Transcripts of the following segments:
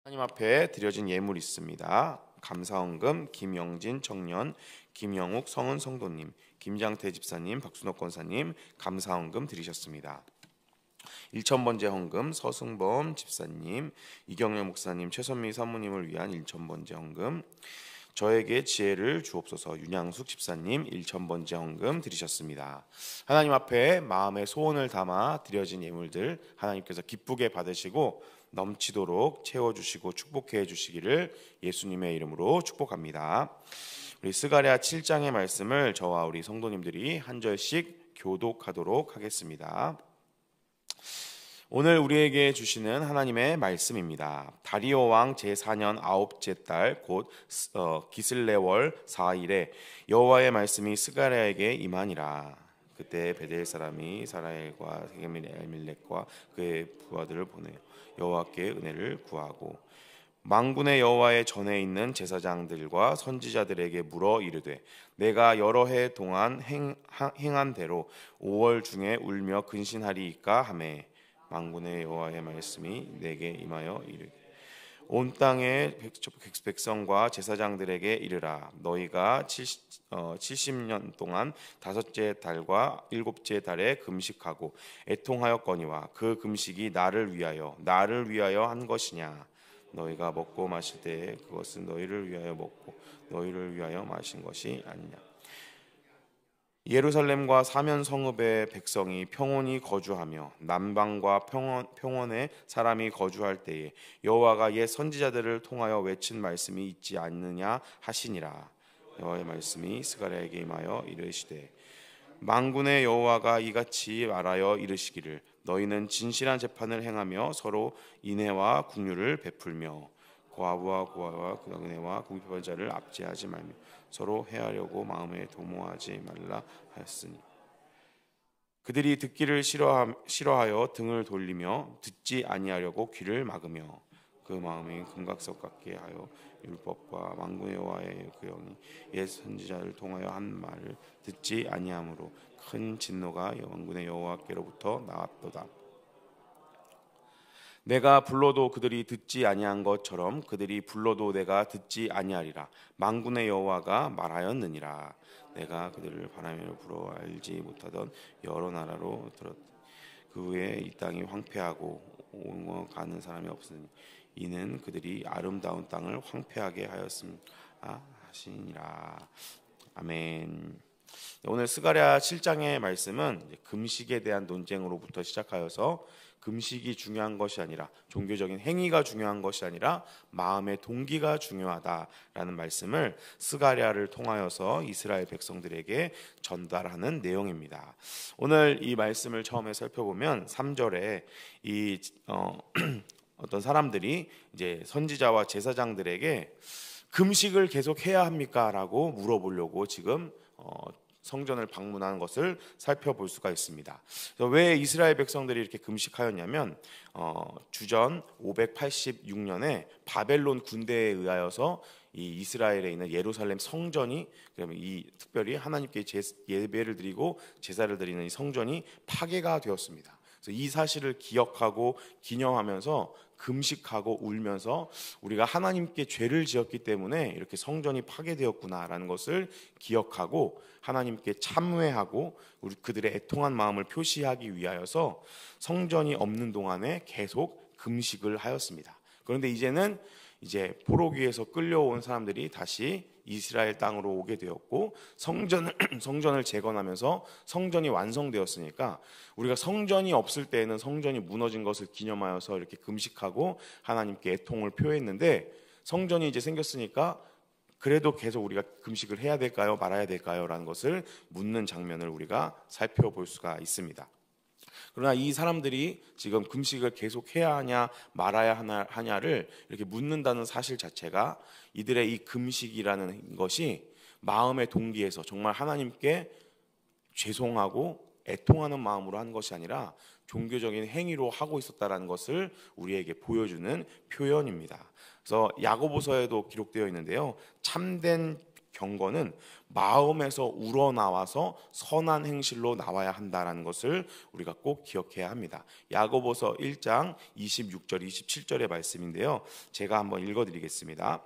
하나님 앞에 드려진 예물이 있습니다. 감사헌금 김영진 청년, 김영욱 성은 성도님, 김장태 집사님, 박순옥 권사님 감사헌금 드리셨습니다. 1,000번째 헌금 서승범 집사님, 이경영 목사님, 최선미 사모님을 위한 1,000번째 헌금, 저에게 지혜를 주옵소서 윤양숙 집사님 1,000번째 헌금 드리셨습니다. 하나님 앞에 마음의 소원을 담아 드려진 예물들 하나님께서 기쁘게 받으시고 넘치도록 채워주시고 축복해 주시기를 예수님의 이름으로 축복합니다. 우리 스가랴 7장의 말씀을 저와 우리 성도님들이 한 절씩 교독하도록 하겠습니다. 오늘 우리에게 주시는 하나님의 말씀입니다. 다리오 왕 제4년 아홉째 달 곧 기슬레월 4일에 여호와의 말씀이 스가랴에게 임하니라. 그때 베델 사람이 사라엘과 엘밀렉과 그의 부하들을 보내어 여호와께 은혜를 구하고 만군의 여호와의 전에 있는 제사장들과 선지자들에게 물어 이르되 내가 여러 해 동안 행한 대로 5월 중에 울며 근신하리이까 하매 만군의 여호와의 말씀이 내게 임하여 이르되 온 땅의 백성과 제사장들에게 이르라. 너희가 70년 동안 다섯째 달과 일곱째 달에 금식하고 애통하였거니와 그 금식이 나를 위하여 한 것이냐. 너희가 먹고 마실 때에 그것은 너희를 위하여 먹고 너희를 위하여 마신 것이 아니냐. 예루살렘과 사면 성읍의 백성이 평온히 거주하며 남방과 평원에 사람이 거주할 때에 여호와가 옛 선지자들을 통하여 외친 말씀이 있지 않느냐 하시니라. 여호와의 말씀이 스가랴에게 임하여 이르시되 만군의 여호와가 이같이 말하여 이르시기를 너희는 진실한 재판을 행하며 서로 인애와 긍휼을 베풀며 고아부와 고아와 그 은혜와 궁핍한 자를 압제하지 말며 서로 해하려고 마음에 도모하지 말라 하였으니 그들이 듣기를 싫어하여 등을 돌리며 듣지 아니하려고 귀를 막으며 그 마음이 금각석 같게 하여 율법과 만군의 여호와의 그 영이 옛 선지자를 통하여 한 말을 듣지 아니하므로 큰 진노가 만군의 여호와께로부터 나왔도다. 내가 불러도 그들이 듣지 아니한 것처럼 그들이 불러도 내가 듣지 아니하리라. 만군의 여호와가 말하였느니라. 내가 그들을 바람으로 불어 알지 못하던 여러 나라로 들었. 그 후에 이 땅이 황폐하고 오고 가는 사람이 없으니 이는 그들이 아름다운 땅을 황폐하게 하였음이라 하시니라. 아멘. 오늘 스가랴 7장의 말씀은 금식에 대한 논쟁으로부터 시작하여서 금식이 중요한 것이 아니라 종교적인 행위가 중요한 것이 아니라 마음의 동기가 중요하다라는 말씀을 스가랴를 통하여서 이스라엘 백성들에게 전달하는 내용입니다. 오늘 이 말씀을 처음에 살펴보면 3절에 어떤 사람들이 이제 선지자와 제사장들에게 금식을 계속 해야 합니까? 라고 물어보려고 지금 성전을 방문하는 것을 살펴볼 수가 있습니다. 그래서 왜 이스라엘 백성들이 이렇게 금식하였냐면 주전 586년에 바벨론 군대에 의하여서 이 이스라엘에 있는 예루살렘 성전이 그러면 이 특별히 하나님께 예배를 드리고 제사를 드리는 이 성전이 파괴가 되었습니다. 그래서 이 사실을 기억하고 기념하면서 금식하고 울면서 우리가 하나님께 죄를 지었기 때문에 이렇게 성전이 파괴되었구나라는 것을 기억하고 하나님께 참회하고 그들의 애통한 마음을 표시하기 위하여서 성전이 없는 동안에 계속 금식을 하였습니다. 그런데 이제는 포로기에서 끌려온 사람들이 다시 이스라엘 땅으로 오게 되었고 성전을 재건하면서 성전이 완성되었으니까 우리가 성전이 없을 때에는 성전이 무너진 것을 기념하여서 이렇게 금식하고 하나님께 애통을 표했는데 성전이 이제 생겼으니까 그래도 계속 우리가 금식을 해야 될까요? 말아야 될까요? 라는 것을 묻는 장면을 우리가 살펴볼 수가 있습니다. 그러나 이 사람들이 지금 금식을 계속 해야 하냐 말아야 하냐를 이렇게 묻는다는 사실 자체가 이들의 이 금식이라는 것이 마음의 동기에서 정말 하나님께 죄송하고 애통하는 마음으로 한 것이 아니라 종교적인 행위로 하고 있었다라는 것을 우리에게 보여주는 표현입니다. 그래서 야고보서에도 기록되어 있는데요. 참된 경건은 마음에서 우러나와서 선한 행실로 나와야 한다라는 것을 우리가 꼭 기억해야 합니다. 야고보서 1장 26절 27절의 말씀인데요, 제가 한번 읽어드리겠습니다.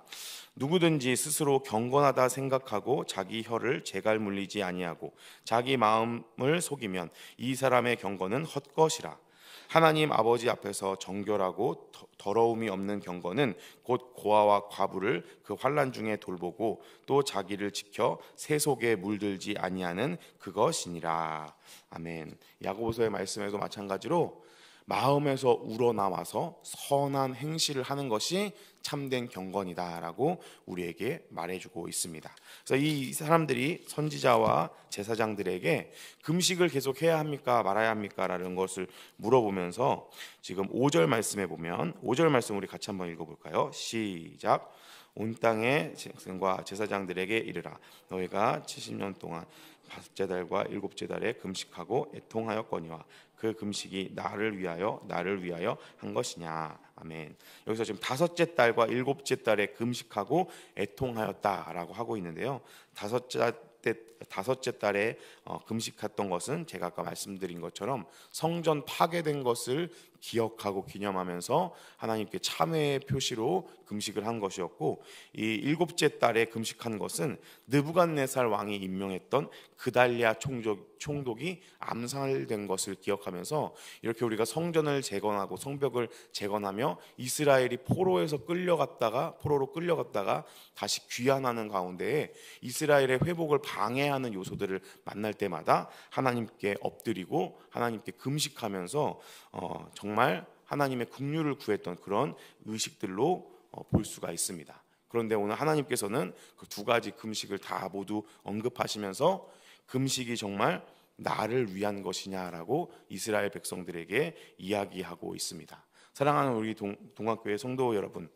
누구든지 스스로 경건하다 생각하고 자기 혀를 재갈 물리지 아니하고 자기 마음을 속이면 이 사람의 경건은 헛것이라. 하나님 아버지 앞에서 정결하고 더러움이 없는 경건은 곧 고아와 과부를 그 환난 중에 돌보고 또 자기를 지켜 새 속에 물들지 아니하는 그것이니라. 아멘. 야고보서의 말씀에도 마찬가지로 마음에서 우러나와서 선한 행실을 하는 것이 참된 경건이다라고 우리에게 말해주고 있습니다. 그래서 이 사람들이 선지자와 제사장들에게 금식을 계속 해야 합니까 말아야 합니까 라는 것을 물어보면서 지금 5절 말씀에 보면 5절 말씀 우리 같이 한번 읽어볼까요? 시작. 온 땅의 백성과 제사장들에게 이르라. 너희가 70년 동안 5째 달과 7째 달에 금식하고 애통하였거니와 그 금식이 나를 위하여 한 것이냐. 아멘. 여기서 지금 5째 달과 7째 달에 금식하고 애통하였다라고 하고 있는데요, 다섯째 달에 금식했던 것은 제가 아까 말씀드린 것처럼 성전 파괴된 것을 기억하고 기념하면서 하나님께 참회의 표시로 금식을 한 것이었고, 이 7째 달에 금식한 것은 느부갓네살 왕이 임명했던 그달랴 총독이 암살된 것을 기억하면서, 이렇게 우리가 성전을 재건하고 성벽을 재건하며 이스라엘이 포로로 끌려갔다가 다시 귀환하는 가운데에 이스라엘의 회복을 방해하는 요소들을 만날 때마다 하나님께 엎드리고 하나님께 금식하면서 정말 하나님의 긍휼을 구했던 그런 의식들로 볼 수가 있습니다. 그런데 오늘 하나님께서는 그 두 가지 금식을 다 모두 언급하시면서 금식이 정말 나를 위한 것이냐라고 이스라엘 백성들에게 이야기하고 있습니다. 사랑하는 우리 동학교회 성도 여러분,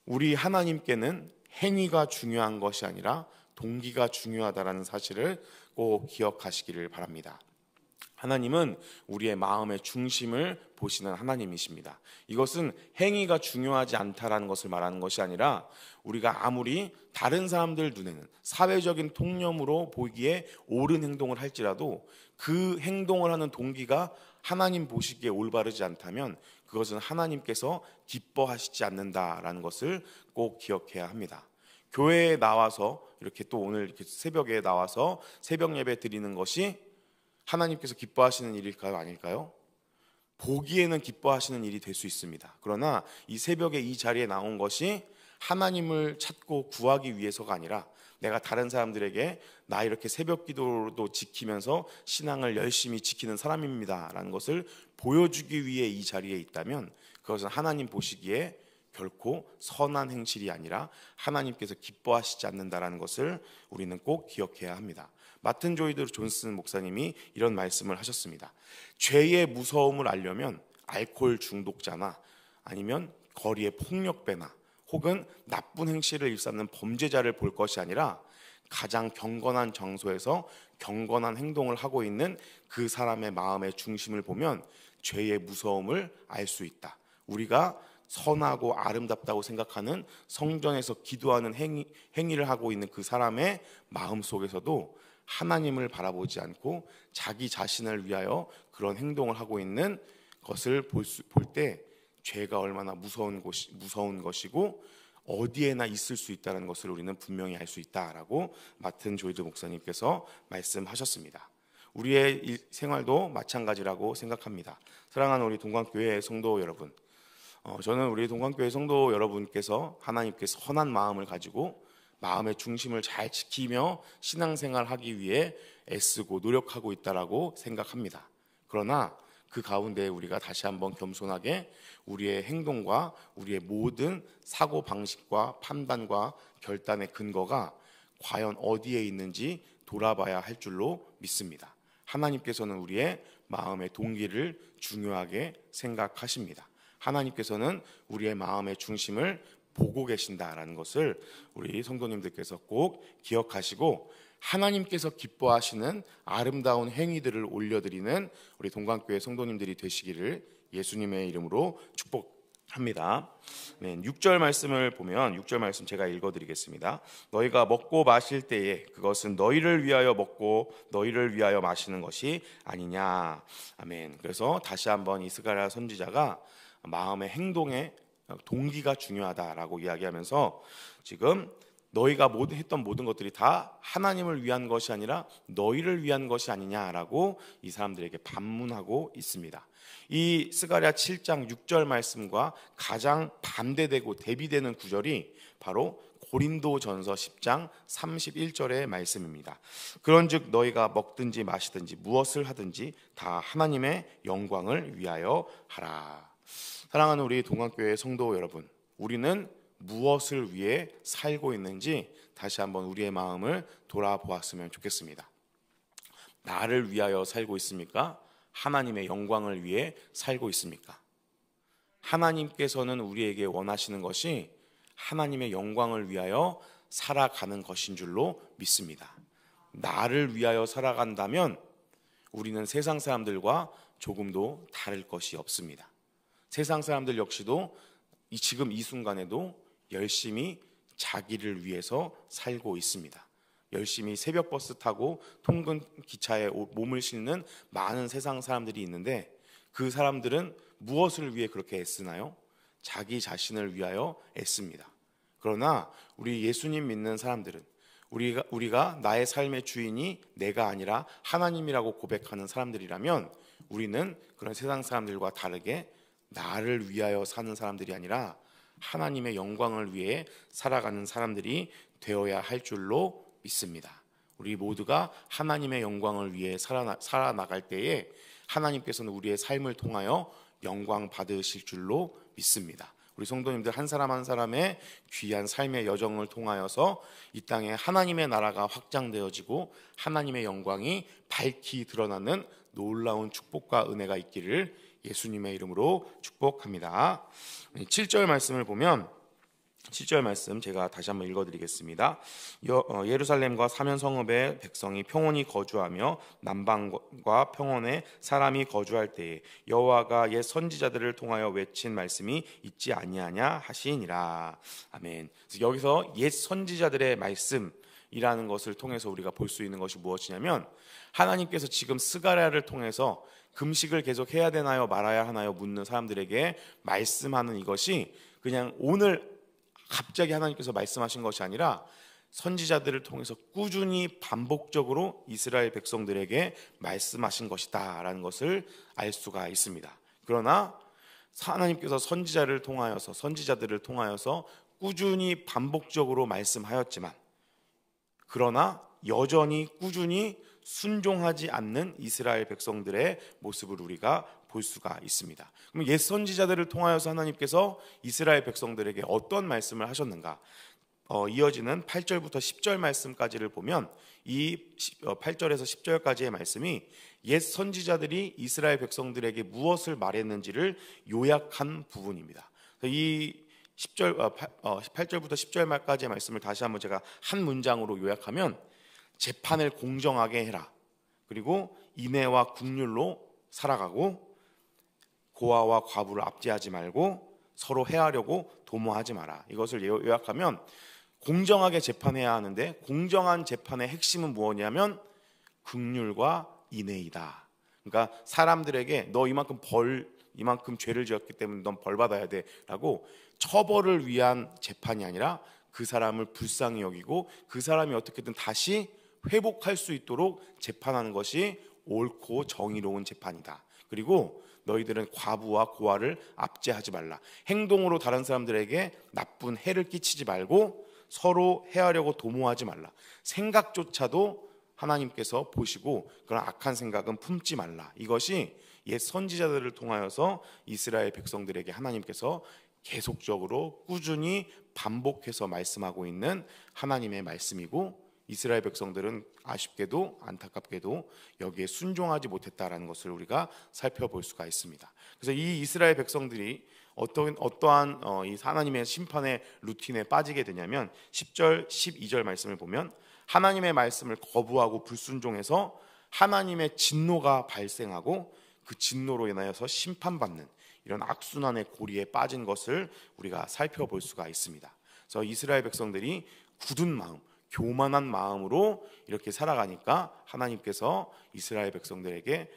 우리 하나님께는 행위가 중요한 것이 아니라 동기가 중요하다라는 사실을 꼭 기억하시기를 바랍니다. 하나님은 우리의 마음의 중심을 보시는 하나님이십니다. 이것은 행위가 중요하지 않다라는 것을 말하는 것이 아니라, 우리가 아무리 다른 사람들 눈에는 사회적인 통념으로 보기에 옳은 행동을 할지라도 그 행동을 하는 동기가 하나님 보시기에 올바르지 않다면 그것은 하나님께서 기뻐하시지 않는다라는 것을 꼭 기억해야 합니다. 교회에 나와서 이렇게 또 오늘 이렇게 새벽에 나와서 새벽 예배 드리는 것이 하나님께서 기뻐하시는 일일까요? 아닐까요? 보기에는 기뻐하시는 일이 될 수 있습니다. 그러나 이 새벽에 이 자리에 나온 것이 하나님을 찾고 구하기 위해서가 아니라, 내가 다른 사람들에게 나 이렇게 새벽 기도도 지키면서 신앙을 열심히 지키는 사람입니다 라는 것을 보여주기 위해 이 자리에 있다면, 그것은 하나님 보시기에 결코 선한 행실이 아니라 하나님께서 기뻐하시지 않는다라는 것을 우리는 꼭 기억해야 합니다. 마튼 조이드 존슨 목사님이 이런 말씀을 하셨습니다. 죄의 무서움을 알려면 알코올 중독자나 아니면 거리의 폭력배나 혹은 나쁜 행실을 일삼는 범죄자를 볼 것이 아니라, 가장 경건한 장소에서 경건한 행동을 하고 있는 그 사람의 마음의 중심을 보면 죄의 무서움을 알 수 있다. 우리가 선하고 아름답다고 생각하는 성전에서 기도하는 행위를 하고 있는 그 사람의 마음 속에서도 하나님을 바라보지 않고 자기 자신을 위하여 그런 행동을 하고 있는 것을 볼 때 죄가 얼마나 무서운 것이고 어디에나 있을 수 있다는 것을 우리는 분명히 알 수 있다라고 마튼 조이드 목사님께서 말씀하셨습니다. 우리의 생활도 마찬가지라고 생각합니다. 사랑하는 우리 동광교회 성도 여러분, 저는 우리 동광교회 성도 여러분께서 하나님께 선한 마음을 가지고 마음의 중심을 잘 지키며 신앙생활하기 위해 애쓰고 노력하고 있다라고 생각합니다. 그러나 그 가운데 우리가 다시 한번 겸손하게 우리의 행동과 우리의 모든 사고 방식과 판단과 결단의 근거가 과연 어디에 있는지 돌아봐야 할 줄로 믿습니다. 하나님께서는 우리의 마음의 동기를 중요하게 생각하십니다. 하나님께서는 우리의 마음의 중심을 보고 계신다라는 것을 우리 성도님들께서 꼭 기억하시고, 하나님께서 기뻐하시는 아름다운 행위들을 올려드리는 우리 동광교회 성도님들이 되시기를 예수님의 이름으로 합니다. 6절 말씀을 보면 6절 말씀 제가 읽어드리겠습니다. 너희가 먹고 마실 때에 그것은 너희를 위하여 먹고 너희를 위하여 마시는 것이 아니냐. 아멘. 그래서 다시 한번 이 스가랴 선지자가 마음의 행동의 동기가 중요하다라고 이야기하면서 지금 너희가 했던 모든 것들이 다 하나님을 위한 것이 아니라 너희를 위한 것이 아니냐라고 이 사람들에게 반문하고 있습니다. 이 스가랴 7장 6절 말씀과 가장 반대되고 대비되는 구절이 바로 고린도전서 10장 31절의 말씀입니다. 그런즉 너희가 먹든지 마시든지 무엇을 하든지 다 하나님의 영광을 위하여 하라. 사랑하는 우리 동안교회 성도 여러분, 우리는 무엇을 위해 살고 있는지 다시 한번 우리의 마음을 돌아보았으면 좋겠습니다. 나를 위하여 살고 있습니까? 하나님의 영광을 위해 살고 있습니까? 하나님께서는 우리에게 원하시는 것이 하나님의 영광을 위하여 살아가는 것인 줄로 믿습니다. 나를 위하여 살아간다면 우리는 세상 사람들과 조금도 다를 것이 없습니다. 세상 사람들 역시도 지금 이 순간에도 열심히 자기를 위해서 살고 있습니다. 열심히 새벽 버스 타고 통근 기차에 몸을 싣는 많은 세상 사람들이 있는데 그 사람들은 무엇을 위해 그렇게 애쓰나요? 자기 자신을 위하여 애씁니다. 그러나 우리 예수님 믿는 사람들은 우리가 나의 삶의 주인이 내가 아니라 하나님이라고 고백하는 사람들이라면 우리는 그런 세상 사람들과 다르게 나를 위하여 사는 사람들이 아니라 하나님의 영광을 위해 살아가는 사람들이 되어야 할 줄로 믿습니다. 우리 모두가 하나님의 영광을 위해 살아나갈 때에 하나님께서는 우리의 삶을 통하여 영광 받으실 줄로 믿습니다. 우리 성도님들 한 사람 한 사람의 귀한 삶의 여정을 통하여서 이 땅에 하나님의 나라가 확장되어지고 하나님의 영광이 밝히 드러나는 놀라운 축복과 은혜가 있기를 예수님의 이름으로 축복합니다. 7절 말씀을 보면 7절 말씀 제가 다시 한번 읽어드리겠습니다. 예루살렘과 사면 성읍의 백성이 평온히 거주하며 남방과 평원에 사람이 거주할 때에 여호와가 옛 선지자들을 통하여 외친 말씀이 있지 아니하냐 하시니라. 아멘. 여기서 옛 선지자들의 말씀이라는 것을 통해서 우리가 볼 수 있는 것이 무엇이냐면 하나님께서 지금 스가랴를 통해서 금식을 계속 해야 되나요 말아야 하나요 묻는 사람들에게 말씀하는 이것이 그냥 오늘 갑자기 하나님께서 말씀하신 것이 아니라 선지자들을 통해서 꾸준히 반복적으로 이스라엘 백성들에게 말씀하신 것이다 라는 것을 알 수가 있습니다. 그러나 하나님께서 선지자들을 통하여서 꾸준히 반복적으로 말씀하였지만 그러나 여전히 꾸준히 순종하지 않는 이스라엘 백성들의 모습을 우리가 볼 수가 있습니다. 그럼 옛 선지자들을 통하여서 하나님께서 이스라엘 백성들에게 어떤 말씀을 하셨는가? 이어지는 8절부터 10절 말씀까지를 보면 이 8절에서 10절까지의 말씀이 옛 선지자들이 이스라엘 백성들에게 무엇을 말했는지를 요약한 부분입니다. 이 8절부터 10절 말까지의 말씀을 다시 한번 제가 한 문장으로 요약하면 재판을 공정하게 해라. 그리고 인애와 국률로 살아가고 고아와 과부를 압제하지 말고 서로 해하려고 도모하지 마라. 이것을 요약하면 공정하게 재판해야 하는데 공정한 재판의 핵심은 무엇이냐면 국률과 인애이다. 그러니까 사람들에게 너 이만큼 죄를 지었기 때문에 넌 벌 받아야 돼라고 처벌을 위한 재판이 아니라 그 사람을 불쌍히 여기고 그 사람이 어떻게든 다시 회복할 수 있도록 재판하는 것이 옳고 정의로운 재판이다. 그리고 너희들은 과부와 고아를 압제하지 말라. 행동으로 다른 사람들에게 나쁜 해를 끼치지 말고 서로 해하려고 도모하지 말라. 생각조차도 하나님께서 보시고 그런 악한 생각은 품지 말라. 이것이 옛 선지자들을 통하여서 이스라엘 백성들에게 하나님께서 계속적으로 꾸준히 반복해서 말씀하고 있는 하나님의 말씀이고 이스라엘 백성들은 아쉽게도 안타깝게도 여기에 순종하지 못했다라는 것을 우리가 살펴볼 수가 있습니다. 그래서 이 이스라엘 백성들이 어떠한 이 하나님의 심판의 루틴에 빠지게 되냐면 10절, 12절 말씀을 보면 하나님의 말씀을 거부하고 불순종해서 하나님의 진노가 발생하고 그 진노로 인하여서 심판받는 이런 악순환의 고리에 빠진 것을 우리가 살펴볼 수가 있습니다. 그래서 이스라엘 백성들이 굳은 마음, 교만한 마음으로 이렇게 살아가니까 하나님께서 이스라엘 백성들에게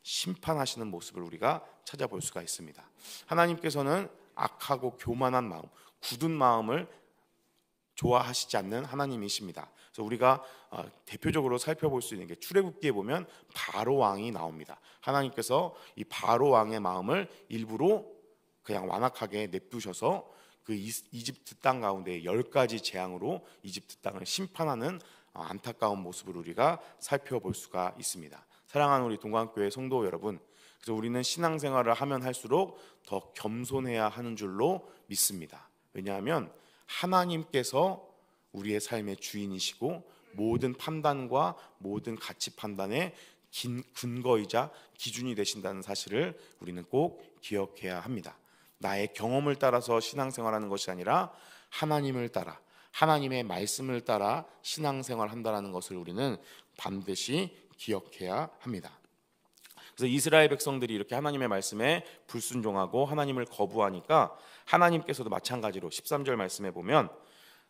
심판하시는 모습을 우리가 찾아볼 수가 있습니다. 하나님께서는 악하고 교만한 마음, 굳은 마음을 좋아하시지 않는 하나님이십니다. 그래서 우리가 대표적으로 살펴볼 수 있는 게 출애굽기에 보면 바로 왕이 나옵니다. 하나님께서 이 바로 왕의 마음을 일부러 그냥 완악하게 냅두셔서 그 이집트 땅 가운데 10가지 재앙으로 이집트 땅을 심판하는 안타까운 모습을 우리가 살펴볼 수가 있습니다. 사랑하는 우리 동관교회 성도 여러분, 그래서 우리는 신앙생활을 하면 할수록 더 겸손해야 하는 줄로 믿습니다. 왜냐하면 하나님께서 우리의 삶의 주인이시고 모든 판단과 모든 가치 판단의 근거이자 기준이 되신다는 사실을 우리는 꼭 기억해야 합니다. 나의 경험을 따라서 신앙생활하는 것이 아니라 하나님을 따라, 하나님의 말씀을 따라 신앙생활한다는 것을 우리는 반드시 기억해야 합니다. 그래서 이스라엘 백성들이 이렇게 하나님의 말씀에 불순종하고 하나님을 거부하니까 하나님께서도 마찬가지로 13절 말씀에 보면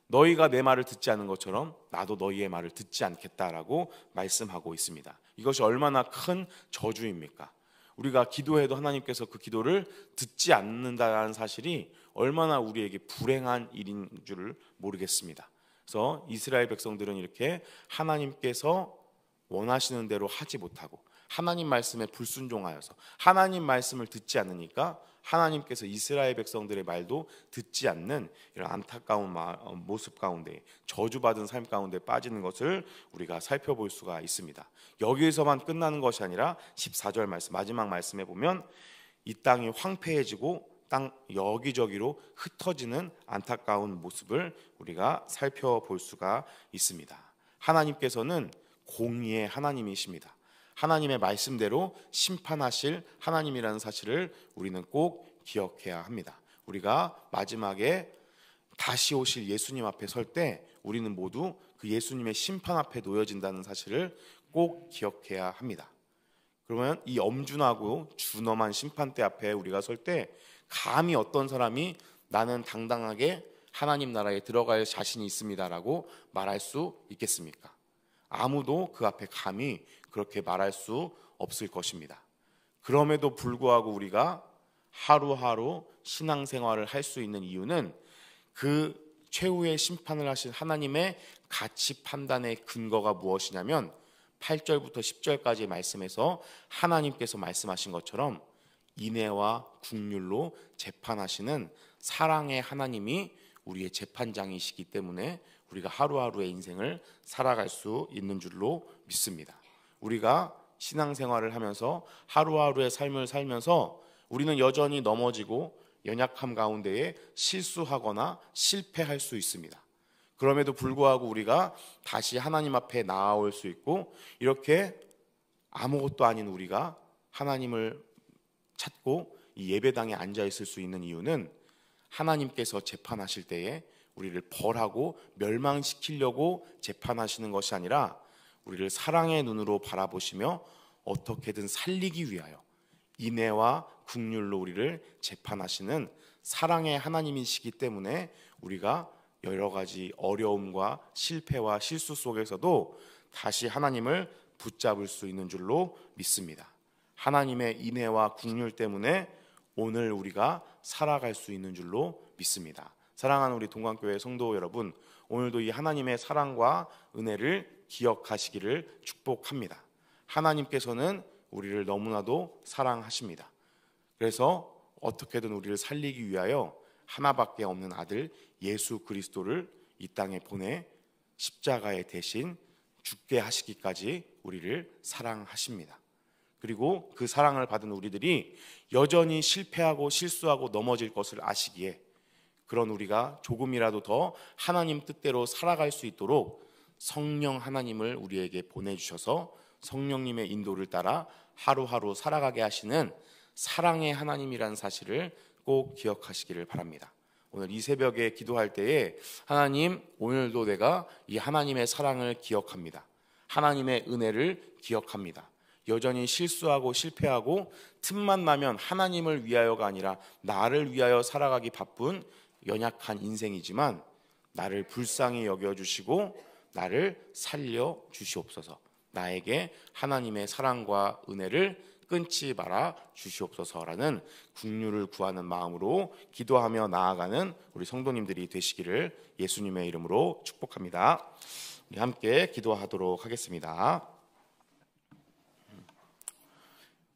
너희가 내 말을 듣지 않은 것처럼 나도 너희의 말을 듣지 않겠다라고 말씀하고 있습니다. 이것이 얼마나 큰 저주입니까? 우리가 기도해도 하나님께서 그 기도를 듣지 않는다는 사실이 얼마나 우리에게 불행한 일인 줄을 모르겠습니다. 그래서 이스라엘 백성들은 이렇게 하나님께서 원하시는 대로 하지 못하고 하나님 말씀에 불순종하여서 하나님 말씀을 듣지 않으니까 하나님께서 이스라엘 백성들의 말도 듣지 않는 이런 안타까운 모습 가운데 저주받은 삶 가운데 빠지는 것을 우리가 살펴볼 수가 있습니다. 여기에서만 끝나는 것이 아니라 14절 말씀 마지막 말씀에 보면 이 땅이 황폐해지고 땅 여기저기로 흩어지는 안타까운 모습을 우리가 살펴볼 수가 있습니다. 하나님께서는 공의의 하나님이십니다. 하나님의 말씀대로 심판하실 하나님이라는 사실을 우리는 꼭 기억해야 합니다. 우리가 마지막에 다시 오실 예수님 앞에 설 때 우리는 모두 그 예수님의 심판 앞에 놓여진다는 사실을 꼭 기억해야 합니다. 그러면 이 엄준하고 준엄한 심판대 앞에 우리가 설 때 감히 어떤 사람이 나는 당당하게 하나님 나라에 들어갈 자신이 있습니다라고 말할 수 있겠습니까? 아무도 그 앞에 감히 그렇게 말할 수 없을 것입니다. 그럼에도 불구하고 우리가 하루하루 신앙생활을 할 수 있는 이유는 그 최후의 심판을 하신 하나님의 가치 판단의 근거가 무엇이냐면 8절부터 10절까지의 말씀에서 하나님께서 말씀하신 것처럼 인애와 긍휼로 재판하시는 사랑의 하나님이 우리의 재판장이시기 때문에 우리가 하루하루의 인생을 살아갈 수 있는 줄로 믿습니다. 우리가 신앙생활을 하면서 하루하루의 삶을 살면서 우리는 여전히 넘어지고 연약함 가운데에 실수하거나 실패할 수 있습니다. 그럼에도 불구하고 우리가 다시 하나님 앞에 나아올 수 있고 이렇게 아무것도 아닌 우리가 하나님을 찾고 이 예배당에 앉아 있을 수 있는 이유는 하나님께서 재판하실 때에 우리를 벌하고 멸망시키려고 재판하시는 것이 아니라 우리를 사랑의 눈으로 바라보시며 어떻게든 살리기 위하여 인애와 긍휼로 우리를 재판하시는 사랑의 하나님이시기 때문에 우리가 여러 가지 어려움과 실패와 실수 속에서도 다시 하나님을 붙잡을 수 있는 줄로 믿습니다. 하나님의 인애와 긍휼 때문에 오늘 우리가 살아갈 수 있는 줄로 믿습니다. 사랑하는 우리 동관교회 성도 여러분, 오늘도 이 하나님의 사랑과 은혜를 기억하시기를 축복합니다. 하나님께서는 우리를 너무나도 사랑하십니다. 그래서 어떻게든 우리를 살리기 위하여 하나밖에 없는 아들 예수 그리스도를 이 땅에 보내 십자가에 대신 죽게 하시기까지 우리를 사랑하십니다. 그리고 그 사랑을 받은 우리들이 여전히 실패하고 실수하고 넘어질 것을 아시기에 그런 우리가 조금이라도 더 하나님 뜻대로 살아갈 수 있도록 성령 하나님을 우리에게 보내주셔서 성령님의 인도를 따라 하루하루 살아가게 하시는 사랑의 하나님이라는 사실을 꼭 기억하시기를 바랍니다. 오늘 이 새벽에 기도할 때에 하나님, 오늘도 내가 이 하나님의 사랑을 기억합니다. 하나님의 은혜를 기억합니다. 여전히 실수하고 실패하고 틈만 나면 하나님을 위하여가 아니라 나를 위하여 살아가기 바쁜 연약한 인생이지만 나를 불쌍히 여겨주시고 나를 살려 주시옵소서. 나에게 하나님의 사랑과 은혜를 끊지 말아 주시옵소서라는 긍휼을 구하는 마음으로 기도하며 나아가는 우리 성도님들이 되시기를 예수님의 이름으로 축복합니다. 우리 함께 기도하도록 하겠습니다.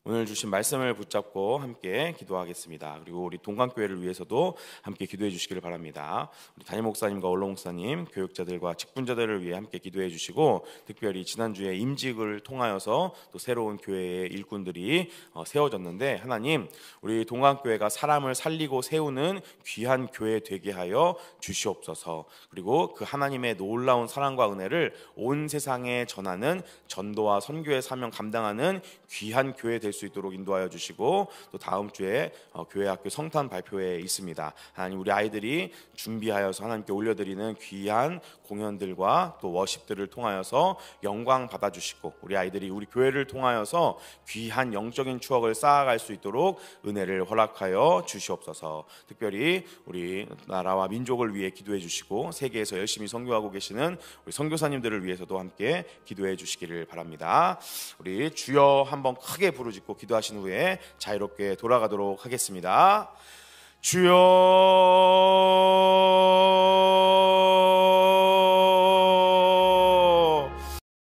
오늘 주신 말씀을 붙잡고 함께 기도하겠습니다. 그리고 우리 동강교회를 위해서도 함께 기도해 주시기를 바랍니다. 우리 담임 목사님과 원로 목사님, 교육자들과 직분자들을 위해 함께 기도해 주시고, 특별히 지난주에 임직을 통하여서 또 새로운 교회의 일꾼들이 세워졌는데, 하나님 우리 동강교회가 사람을 살리고 세우는 귀한 교회 되게 하여 주시옵소서. 그리고 그 하나님의 놀라운 사랑과 은혜를 온 세상에 전하는 전도와 선교의 사명 감당하는 귀한 교회 될 수 있도록 인도하여 주시고, 또 다음 주에 교회 학교 성탄 발표회 있습니다. 하나님 우리 아이들이 준비하여서 하나님께 올려드리는 귀한 공연들과 또 워십들을 통하여서 영광 받아주시고, 우리 아이들이 우리 교회를 통하여서 귀한 영적인 추억을 쌓아갈 수 있도록 은혜를 허락하여 주시옵소서. 특별히 우리 나라와 민족을 위해 기도해 주시고, 세계에서 열심히 선교하고 계시는 우리 선교사님들을 위해서도 함께 기도해 주시기를 바랍니다. 우리 주여 한번 크게 부르짖고 기도하신 후에 자유롭게 돌아가도록 하겠습니다. 주여